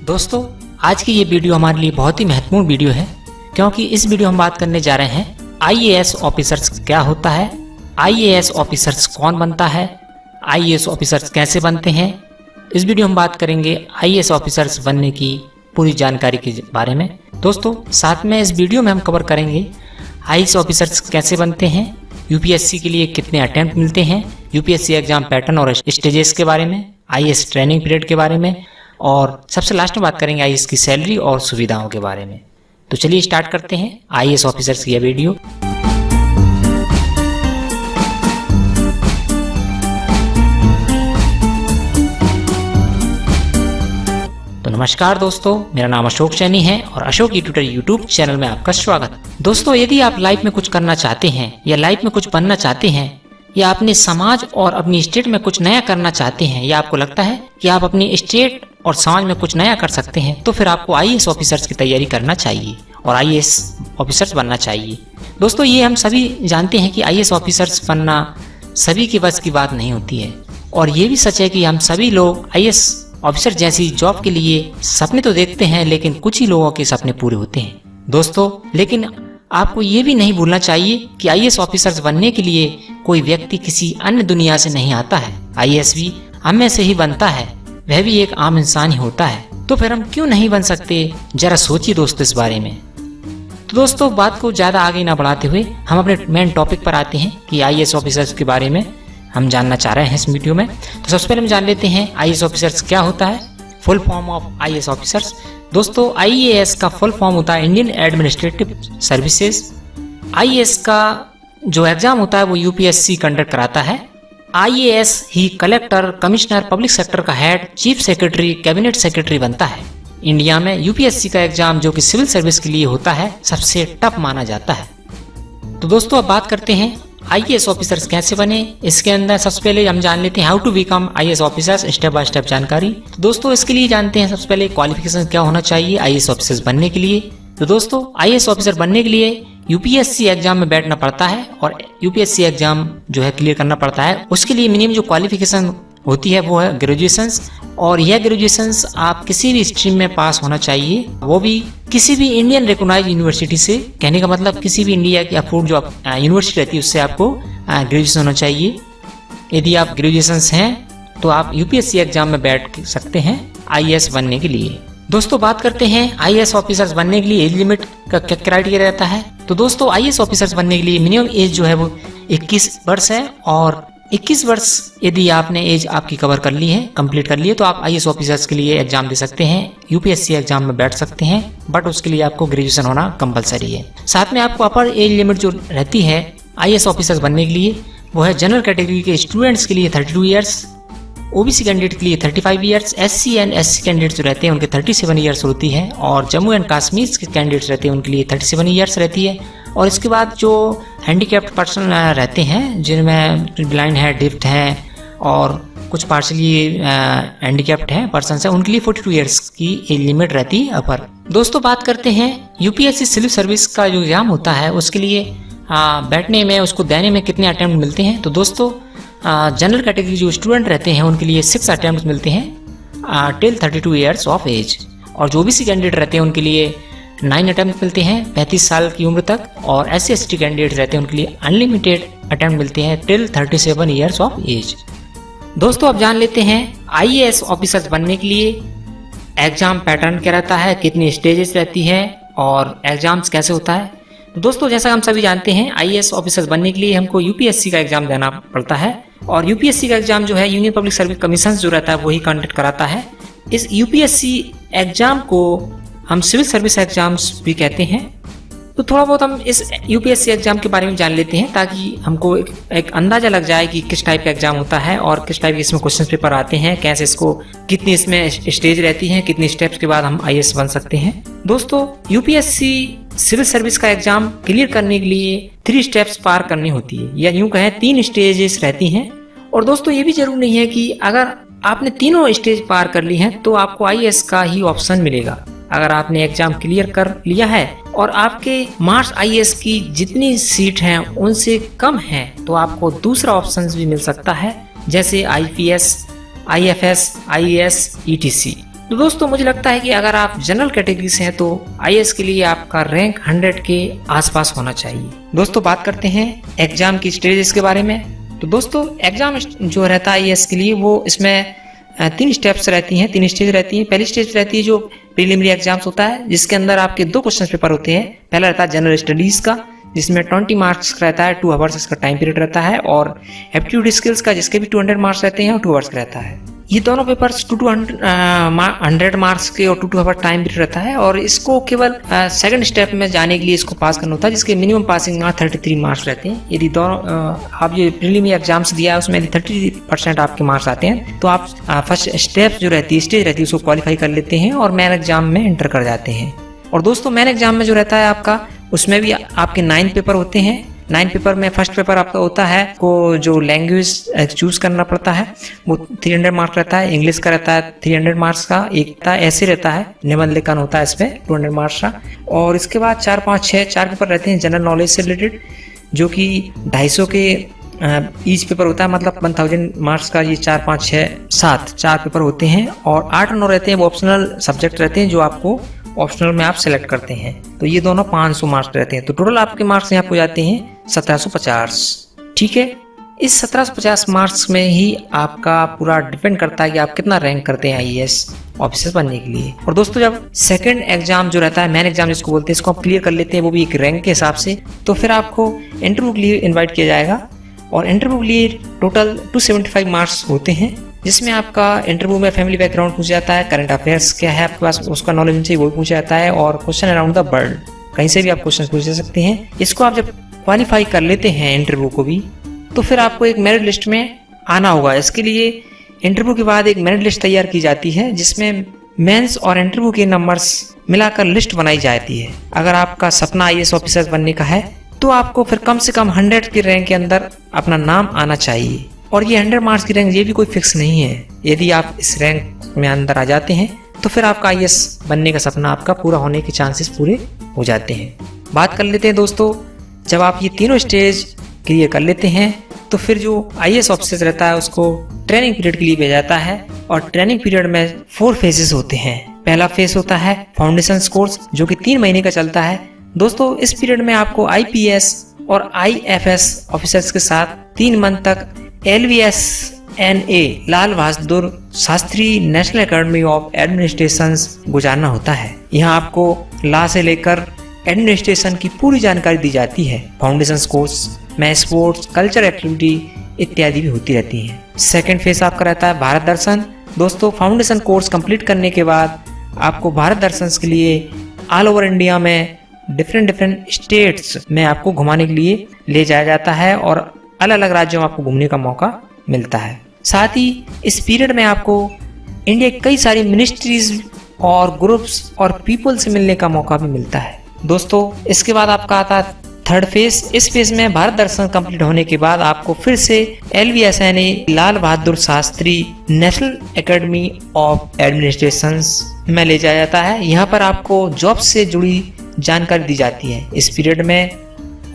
दोस्तों, आज की ये वीडियो हमारे लिए बहुत ही महत्वपूर्ण वीडियो है, क्योंकि इस वीडियो हम बात करने जा रहे हैं आईएएस ऑफिसर्स क्या होता है, आईएएस ऑफिसर्स कौन बनता है, आईएएस ऑफिसर्स कैसे बनते हैं। इस वीडियो हम बात करेंगे आईएएस ऑफिसर्स बनने की पूरी जानकारी के बारे में। दोस्तों, साथ में इस वीडियो में हम कवर करेंगे आईएएस ऑफिसर्स कैसे बनते हैं, यूपीएससी के लिए कितने अटेम्प्ट मिलते हैं, यूपीएससी एग्जाम पैटर्न और स्टेजेस के बारे में, आईएएस ट्रेनिंग पीरियड के बारे में, और सबसे लास्ट में बात करेंगे आईएएस की सैलरी और सुविधाओं के बारे में। तो चलिए स्टार्ट करते हैं आईएएस ऑफिसर्स की यह वीडियो। तो नमस्कार दोस्तों, मेरा नाम अशोक सैनी है और अशोक ट्यूटर यूट्यूब चैनल में आपका स्वागत। दोस्तों, यदि आप लाइफ में कुछ करना चाहते हैं या लाइफ में कुछ बनना चाहते हैं या अपने समाज और अपनी स्टेट में कुछ नया करना चाहते हैं, या आपको लगता है कि आप अपनी स्टेट और समाज में कुछ नया कर सकते हैं, तो फिर आपको आईएएस ऑफिसर्स की तैयारी करना चाहिए और आईएएस ऑफिसर्स बनना चाहिए। दोस्तों, ये हम सभी जानते हैं कि आईएएस ऑफिसर्स बनना सभी के बस की बात नहीं होती है, और ये भी सच है कि हम सभी लोग आईएएस ऑफिसर जैसी जॉब के लिए सपने तो देखते हैं, लेकिन कुछ ही लोगों के सपने पूरे होते हैं। दोस्तों, लेकिन आपको ये भी नहीं भूलना चाहिए कि आईएएस ऑफिसर्स बनने के लिए कोई व्यक्ति किसी अन्य दुनिया से नहीं आता है। आईएएस भी हम में से ही बनता है, वह भी एक आम इंसान ही होता है। तो फिर हम क्यों नहीं बन सकते, जरा सोचिए दोस्तों इस बारे में। तो दोस्तों, बात को ज्यादा आगे ना बढ़ाते हुए हम अपने मेन टॉपिक पर आते हैं कि आईएएस ऑफिसर्स के बारे में हम जानना चाह रहे हैं इस वीडियो में। तो सबसे पहले हम जान लेते हैं आईएएस ऑफिसर्स क्या होता है, full form of IAS officers. दोस्तों, आईएएस का फुल फॉर्म होता है इंडियन एडमिनिस्ट्रेटिव सर्विसेज। आईएएस का जो एग्जाम होता है वो यूपीएससी कंडक्ट कराता है। आईएएस ही कलेक्टर, कमिश्नर, पब्लिक सेक्टर का head, chief secretary, cabinet secretary बनता है। इंडिया में यूपीएससी का एग्जाम जो कि सिविल सर्विस के लिए होता है सबसे टफ माना जाता है। तो दोस्तों, अब बात करते हैं आईएएस ऑफिसर्स कैसे बने। इसके अंदर सबसे पहले हम जान लेते हैं how to become IAS officers, step by step जानकारी। तो दोस्तों, इसके लिए जानते हैं सबसे पहले क्वालिफिकेशन क्या होना चाहिए आईएएस ऑफिसर्स बनने के लिए। तो दोस्तों, आईएएस ऑफिसर बनने के लिए यूपीएससी एग्जाम में बैठना पड़ता है और यूपीएससी एग्जाम जो है क्लियर करना पड़ता है। उसके लिए मिनिमम जो क्वालिफिकेशन होती है वो है ग्रेजुएशन, और यह ग्रेजुएशन आप किसी भी स्ट्रीम में पास होना चाहिए, वो भी किसी भी इंडियन रिकॉग्नाइज्ड यूनिवर्सिटी से। कहने का मतलब किसी भी इंडिया की अप्रूव्ड जो यूनिवर्सिटी रहती है उससे आपको ग्रेजुएशन होना चाहिए। यदि आप ग्रेजुएशन हैं तो आप यूपीएससी एग्जाम में बैठ सकते हैं आईएएस बनने के लिए। दोस्तों, बात करते हैं आईएएस ऑफिसर्स बनने के लिए एज लिमिट का क्या क्राइटेरिया रहता है। तो दोस्तों, आईएएस ऑफिसर्स बनने के लिए मिनिमम एज जो है वो 21 वर्ष है, और 21 वर्ष यदि आपने एज आपकी कवर कर ली है, कंप्लीट कर ली है, तो आप आईएएस ऑफिसर्स के लिए एग्जाम दे सकते हैं, यूपीएससी एग्जाम में बैठ सकते हैं, बट उसके लिए आपको ग्रेजुएशन होना कंपलसरी है। साथ में आपको अपर एज लिमिट जो रहती है आईएएस ऑफिसर्स बनने के लिए वो है जनरल कैटेगरी के स्टूडेंट्स के लिए 32 ईयर्स, ओबीसी कैंडिडेट के लिए 35 years, SC and SC candidates जो रहते हैं उनके 37 ईयर्स होती है, और जम्मू एंड कश्मीर के कैंडिडेट्स रहते हैं उनके लिए 37 ईयर्स रहती है। और इसके बाद जो हैंडीकैप्ड पर्सन रहते हैं, जिनमें ब्लाइंड है, डिफ्ट है और कुछ पार्शली हैंडीकैप्ड है पर्सन है, उनके लिए 42 ईयर्स की एज लिमिट रहती है अपर। दोस्तों, बात करते हैं यूपीएससी सिविल सर्विस का जो एग्जाम होता है उसके लिए बैठने में, उसको देने में कितने अटेम्प्ट मिलते हैं। तो दोस्तों, जनरल कैटेगरी जो स्टूडेंट रहते हैं उनके लिए 6 अटेम्प्ट मिलते हैं टिल 32 ईयर्स ऑफ एज, और जो ओबीसी कैंडिडेट रहते हैं उनके लिए 9 अटेम्प्ट मिलते हैं 35 साल की उम्र तक, और एससी एसटी कैंडिडेट रहते हैं उनके लिए अनलिमिटेड अटेम्प्ट मिलते हैं टिल 37 ईयर्स ऑफ एज। दोस्तों, अब जान लेते हैं आईएएस ऑफिसर्स बनने के लिए एग्जाम पैटर्न क्या रहता है, कितनी स्टेजेस रहती है और एग्जाम्स कैसे होता है। तो दोस्तों, जैसा हम सभी जानते हैं आईएएस ऑफिसर्स बनने के लिए हमको यूपीएससी का एग्जाम देना पड़ता है, और यूपीएससी का एग्जाम जो है यूनियन पब्लिक सर्विस कमीशन जो रहता है वही कंडक्ट कराता है। इस यूपीएससी एग्जाम को हम सिविल सर्विस एग्जाम्स भी कहते हैं। तो थोड़ा बहुत हम इस यूपीएससी एग्जाम के बारे में जान लेते हैं, ताकि हमको एक अंदाजा लग जाए कि किस टाइप का एग्जाम होता है और किस टाइप के इसमें क्वेश्चन पेपर आते हैं, कैसे इसको, कितनी इसमें स्टेज रहती है, कितने स्टेप्स के बाद हम आईएएस बन सकते हैं। दोस्तों, यूपीएससी सिविल सर्विस का एग्जाम क्लियर करने के लिए 3 स्टेप्स पार करनी होती है, या यूं कहें 3 स्टेजेस रहती हैं। और दोस्तों, ये भी जरूर नहीं है कि अगर आपने तीनों स्टेज पार कर ली हैं तो आपको आईएएस का ही ऑप्शन मिलेगा। अगर आपने एग्जाम क्लियर कर लिया है और आपके मार्क्स आईएएस की जितनी सीट हैं उनसे कम हैं, तो आपको दूसरा ऑप्शन भी मिल सकता है, जैसे आईपीएस, आईएफएस, आईएएस, ईटीसी। तो दोस्तों मुझे लगता है कि अगर आप जनरल कैटेगरी से हैं तो आईएएस के लिए आपका रैंक 100 के आसपास होना चाहिए। दोस्तों बात करते हैं एग्जाम की स्टेजेस के बारे में। तो दोस्तों एग्जाम जो रहता है आईएएस के लिए वो इसमें 3 स्टेप्स रहती हैं, 3 स्टेज रहती हैं। पहली स्टेज रहती है जो प्रीलिमिनरी एग्जाम्स होता है, जिसके अंदर आपके 2 क्वेश्चन पेपर होते हैं। पहला रहता है जनरल स्टडीज का, जिसमें 20 मार्क्स रहता है, 2 आवर्स इसका टाइम पीरियड रहता है, और एप्टीट्यूड स्किल्स का जिसके भी 200 मार्क्स रहते हैं और 2 आवर्स का रहता है। ये दोनों पेपर्स 100 मार्क्स के और 2 आवर टाइम पीरियड रहता है, और इसको केवल सेकंड स्टेप में जाने के लिए इसको पास करना होता है, जिसके मिनिमम पासिंग 33 मार्क्स रहते हैं। यदि दोनों आप ये प्रीलिमिनरी एग्जाम्स दिया है उसमें यदि 30% आपके मार्क्स आते हैं तो आप फर्स्ट स्टेप जो रहती है, स्टेज रहती है, उसको क्वालिफाई कर लेते हैं और मेन एग्जाम में एंटर कर जाते हैं। और दोस्तों मेन एग्जाम में जो रहता है आपका, उसमें भी आपके 9 पेपर होते हैं। 9 पेपर में फर्स्ट पेपर आपका होता है को जो लैंग्वेज चूज करना पड़ता है वो 300 मार्क्स रहता है। इंग्लिश का रहता है 300 मार्क्स का, एक ऐसे रहता है निबंध लेखन होता है इसमें 200 मार्क्स का। और इसके बाद 4, 5, 6 4 पेपर रहते हैं जनरल नॉलेज से रिलेटेड, जो कि 250 के ईच पेपर होता है, मतलब 1000 मार्क्स का। ये 4, 5, 6, 7 4 पेपर होते हैं, और 8 और 9 रहते हैं वो ऑप्शनल सब्जेक्ट रहते हैं जो आपको ऑप्शनल में आप सेलेक्ट करते हैं। तो ये दोनों 500 मार्क्स रहते हैं। तो टोटल आपके मार्क्स यहाँ हो जाते हैं 1750। ठीक है, इस 1750 मार्क्स में ही आपका पूरा डिपेंड करता है कि आप कितना रैंक करते हैं आईएएस ऑफिसर बनने के लिए। और दोस्तों जब सेकंड एग्जाम जो रहता है, मेन एग्जाम जिसको बोलते हैं, इसको आप क्लियर कर लेते हैं वो भी एक रैंक के हिसाब से, तो फिर आपको इंटरव्यू के लिए इन्वाइट किया जाएगा। और इंटरव्यू के लिए टोटल 275 मार्क्स होते हैं, जिसमें आपका इंटरव्यू में फैमिली बैकग्राउंड पूछा जाता है, करंट अफेयर्स क्या है आपके पास उसका नॉलेज चाहिए वो भी पूछा जाता है, और क्वेश्चन अराउंड द वर्ल्ड कहीं से भी आप क्वेश्चन पूछ सकते हैं। इसको आप जब क्वालिफाई कर लेते हैं इंटरव्यू को भी, तो फिर आपको एक मेरिट लिस्ट में आना होगा। इसके लिए इंटरव्यू के बाद एक मेरिट लिस्ट तैयार की जाती है, जिसमें मेंस और इंटरव्यू के नंबर्स मिलाकर लिस्ट बनाई जाती है। अगर आपका सपना आईएएस ऑफिसर बनने का है तो आपको फिर कम से कम 100 की रैंक के अंदर अपना नाम आना चाहिए। और ये 100 मार्क्स की रैंक ये भी कोई फिक्स नहीं है। यदि आप इस रैंक में अंदर आ जाते हैं तो फिर आपका आईएएस बनने का सपना आपका पूरा होने के चांसेस पूरे हो जाते हैं। बात कर लेते हैं दोस्तों, जब आप ये तीनों स्टेज क्लियर कर लेते हैं तो फिर जो आईएएस ऑफिसर रहता है उसको ट्रेनिंग पीरियड के लिए भेजा जाता है। और ट्रेनिंग पीरियड में 4 फेजेस होते हैं। पहला फेज होता है फाउंडेशन कोर्स, जो कि 3 महीने का चलता है। दोस्तों इस पीरियड में आपको आईपीएस और आईएफएस ऑफिसर्स के साथ 3 मंथ तक LVSNA Lal Bahadur Shastri national academy of administration गुजारना होता है। यहाँ आपको लॉ से लेकर एडमिनिस्ट्रेशन की पूरी जानकारी दी जाती है। फाउंडेशन कोर्स में स्पोर्ट्स, कल्चर एक्टिविटी इत्यादि भी होती रहती है। सेकेंड फेज आपका रहता है भारत दर्शन। दोस्तों फाउंडेशन कोर्स कंप्लीट करने के बाद आपको भारत दर्शन के लिए ऑल ओवर इंडिया में डिफरेंट स्टेट्स में आपको घुमाने के लिए ले जाया जाता है, और अलग अलग राज्यों में आपको घूमने का मौका मिलता है। साथ ही इस पीरियड में आपको इंडिया की कई सारी मिनिस्ट्रीज और ग्रुप्स और पीपल से मिलने का मौका भी मिलता है। दोस्तों इसके बाद आपका आता है थर्ड फेज। इस फेज में भारत दर्शन कंप्लीट होने के बाद आपको फिर से LVSNA Lal Bahadur Shastri national academy of administration में ले जाया जाता है। यहाँ पर आपको जॉब से जुड़ी जानकारी दी जाती है। इस पीरियड में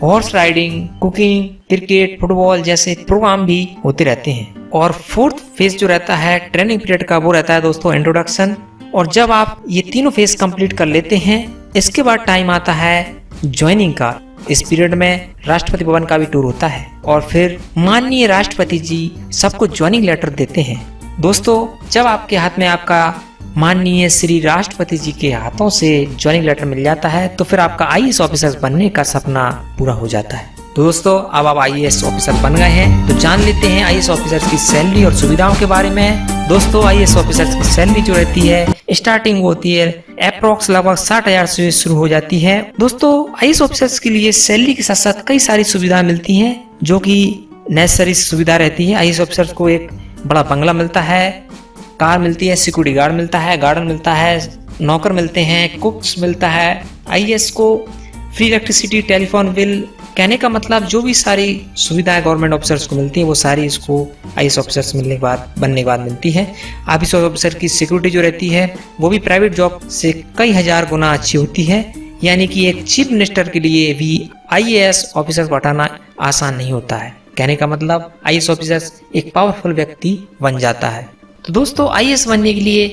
horse riding, cooking, cricket, football जैसे प्रोग्राम भी होते रहते हैं। और फोर्थ फेज जो रहता है ट्रेनिंग पीरियड का, वो रहता है दोस्तों इंट्रोडक्शन। और जब आप ये तीनों फेज कंप्लीट कर लेते हैं, इसके बाद टाइम आता है ज्वाइनिंग का। इस पीरियड में राष्ट्रपति भवन का भी टूर होता है, और फिर माननीय राष्ट्रपति जी सबको ज्वाइनिंग लेटर देते हैं। दोस्तों जब आपके हाथ में आपका माननीय श्री राष्ट्रपति जी के हाथों से ज्वाइनिंग लेटर मिल जाता है, तो फिर आपका आईएएस ऑफिसर बनने का सपना पूरा हो जाता है। तो दोस्तों अब आप आईएएस ऑफिसर बन गए हैं, तो जान लेते हैं आईएएस ऑफिसर की सैलरी और सुविधाओं के बारे में। दोस्तों आईएएस ऑफिसर की सैलरी जो रहती है स्टार्टिंग होती है अप्रोक्स लगभग 60,000 से शुरू हो जाती है। दोस्तों आईएएस ऑफिसर्स के लिए सैलरी के साथ साथ कई सारी सुविधाएं मिलती हैं, जो कि नेसेसरी सुविधा रहती है। आईएएस ऑफिसर्स को एक बड़ा बंगला मिलता है, कार मिलती है, सिक्योरिटी गार्ड मिलता है, गार्डन मिलता है, नौकर मिलते हैं, कुक्स मिलता है। आईएएस को फ्री इलेक्ट्रिसिटी, टेलीफोन बिल, कहने का मतलब जो भी सारी सुविधाएं गवर्नमेंट ऑफिसर्स को मिलती है वो सारी इसको आईएएस ऑफिसर्स बनने के बाद मिलती है। आईएएस ऑफिसर की सिक्योरिटी जो रहती है वो भी प्राइवेट जॉब से कई हजार गुना अच्छी होती है। यानी कि एक चीफ मिनिस्टर के लिए भी आईएएस ऑफिसर्स बैठाना आसान नहीं होता है। कहने का मतलब आईएएस ऑफिसर्स एक पावरफुल व्यक्ति बन जाता है। तो दोस्तों आईएएस बनने के लिए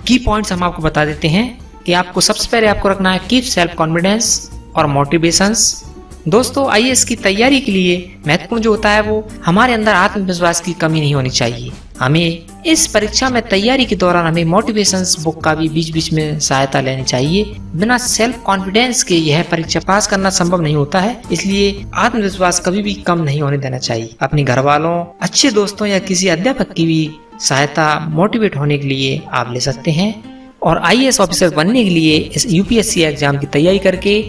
की पॉइंट्स हम आपको बता देते हैं कि आपको सबसे पहले आपको रखना है कीप सेल्फ कॉन्फिडेंस और मोटिवेशंस। दोस्तों आईएएस की तैयारी के लिए महत्वपूर्ण जो होता है वो हमारे अंदर आत्मविश्वास की कमी नहीं होनी चाहिए। हमें इस परीक्षा में तैयारी के दौरान हमें मोटिवेशंस बुक का भी बीच बीच में सहायता लेनी चाहिए। बिना सेल्फ कॉन्फिडेंस के यह परीक्षा पास करना संभव नहीं होता है, इसलिए आत्मविश्वास कभी भी कम नहीं होने देना चाहिए। अपने घर वालों, अच्छे दोस्तों या किसी अध्यापक की भी सहायता मोटिवेट होने के लिए आप ले सकते हैं और आईएएस ऑफिसर बनने के लिए इस यूपीएससी एग्जाम की तैयारी करके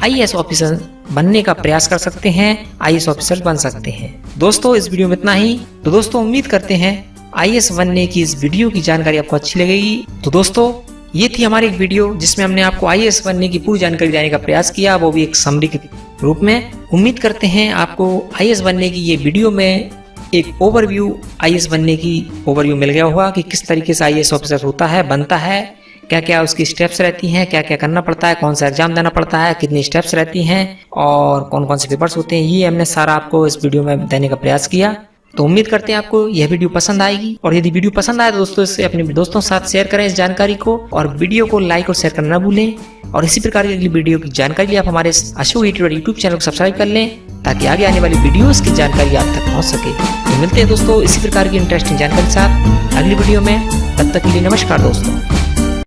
आईएएस ऑफिसर बनने का प्रयास कर सकते हैं, आईएएस ऑफिसर बन सकते हैं। दोस्तों इस वीडियो में इतना ही। तो दोस्तों उम्मीद करते हैं आईएएस बनने की इस वीडियो की जानकारी आपको अच्छी लगेगी। तो दोस्तों ये थी हमारी एक वीडियो जिसमें हमने आपको आईएएस बनने की पूरी जानकारी देने का प्रयास किया, वो भी एक समरी के रूप में। उम्मीद करते हैं आपको आईएएस बनने की ये वीडियो में एक ओवरव्यू, आईएएस बनने की ओवरव्यू मिल गया होगा कि किस तरीके से आईएएस ऑफिसर होता है, बनता है, क्या क्या उसकी स्टेप्स रहती हैं, क्या क्या करना पड़ता है, कौन सा एग्जाम देना पड़ता है, कितनी स्टेप्स रहती हैं और कौन कौन से पेपर्स होते हैं, ये हमने सारा आपको इस वीडियो में देने का प्रयास किया। तो उम्मीद करते हैं आपको यह वीडियो पसंद आएगी और यदि वीडियो पसंद आए तो दोस्तों इसे अपने दोस्तों के साथ शेयर करें इस जानकारी को और वीडियो को लाइक और शेयर करना न भूलें। और इसी प्रकार की अगली वीडियो की जानकारी लिए आप हमारे अशोक यूट्यूब चैनल को सब्सक्राइब कर लें ताकि आगे आने वाली वीडियोस की जानकारी आप तक पहुंच सके। तो मिलते हैं दोस्तों इसी प्रकार की इंटरेस्टिंग जानकारी के साथ अगली वीडियो में। तब तक के लिए नमस्कार दोस्तों।